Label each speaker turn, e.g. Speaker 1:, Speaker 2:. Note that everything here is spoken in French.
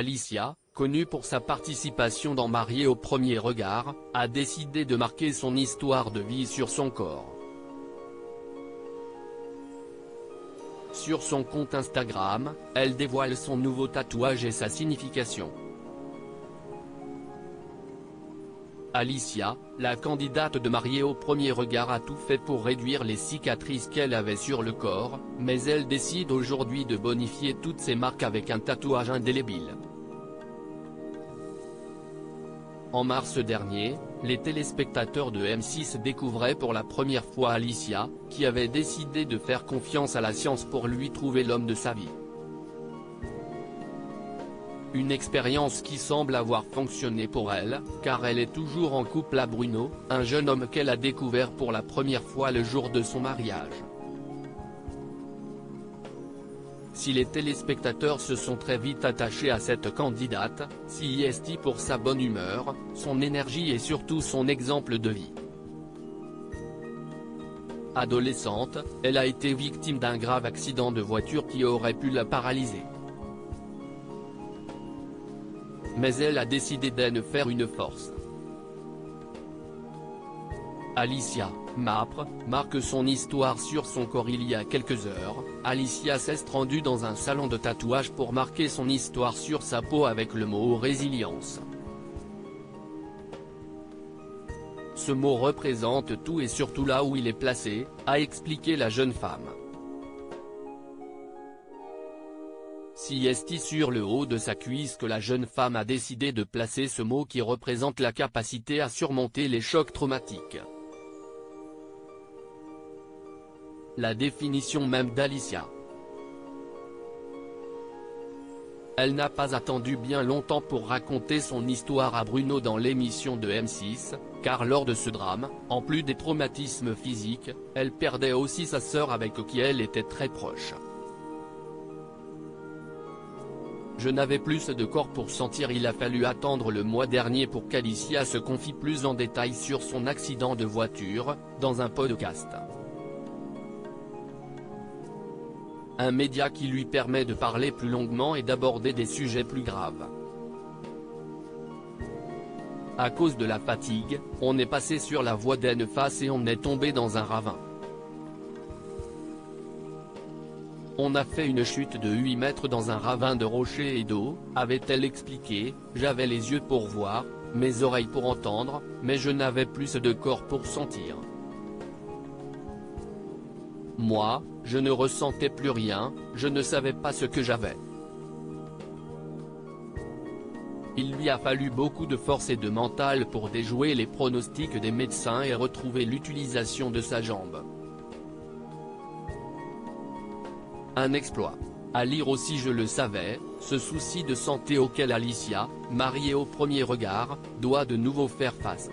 Speaker 1: Alicia, connue pour sa participation dans Mariée au premier regard, a décidé de marquer son histoire de vie sur son corps. Sur son compte Instagram, elle dévoile son nouveau tatouage et sa signification. Alicia, la candidate de Mariée au premier regard, a tout fait pour réduire les cicatrices qu'elle avait sur le corps, mais elle décide aujourd'hui de bonifier toutes ces marques avec un tatouage indélébile. En mars dernier, les téléspectateurs de M6 découvraient pour la première fois Alicia, qui avait décidé de faire confiance à la science pour lui trouver l'homme de sa vie. Une expérience qui semble avoir fonctionné pour elle, car elle est toujours en couple à Bruno, un jeune homme qu'elle a découvert pour la première fois le jour de son mariage. Si les téléspectateurs se sont très vite attachés à cette candidate, c'est pour sa bonne humeur, son énergie et surtout son exemple de vie. Adolescente, elle a été victime d'un grave accident de voiture qui aurait pu la paralyser. Mais elle a décidé d'en faire une force. Alicia, MAPRE, marque son histoire sur son corps il y a quelques heures. Alicia s'est rendue dans un salon de tatouage pour marquer son histoire sur sa peau avec le mot « résilience ». Ce mot représente tout et surtout là où il est placé, a expliqué la jeune femme. C'est sur le haut de sa cuisse que la jeune femme a décidé de placer ce mot qui représente la capacité à surmonter les chocs traumatiques. La définition même d'Alicia. Elle n'a pas attendu bien longtemps pour raconter son histoire à Bruno dans l'émission de M6, car lors de ce drame, en plus des traumatismes physiques, elle perdait aussi sa sœur avec qui elle était très proche. Je n'avais plus de corps pour sentir. Il a fallu attendre le mois dernier pour qu'Alicia se confie plus en détail sur son accident de voiture, dans un podcast. Un média qui lui permet de parler plus longuement et d'aborder des sujets plus graves. À cause de la fatigue, on est passé sur la voie d'en face et on est tombé dans un ravin. On a fait une chute de 8 mètres dans un ravin de rochers et d'eau, avait-elle expliqué. J'avais les yeux pour voir, mes oreilles pour entendre, mais je n'avais plus de corps pour sentir. Moi, je ne ressentais plus rien, je ne savais pas ce que j'avais. Il lui a fallu beaucoup de force et de mental pour déjouer les pronostics des médecins et retrouver l'utilisation de sa jambe. Un exploit. À lire aussi. Je le savais, ce souci de santé auquel Alicia, mariée au premier regard, doit de nouveau faire face.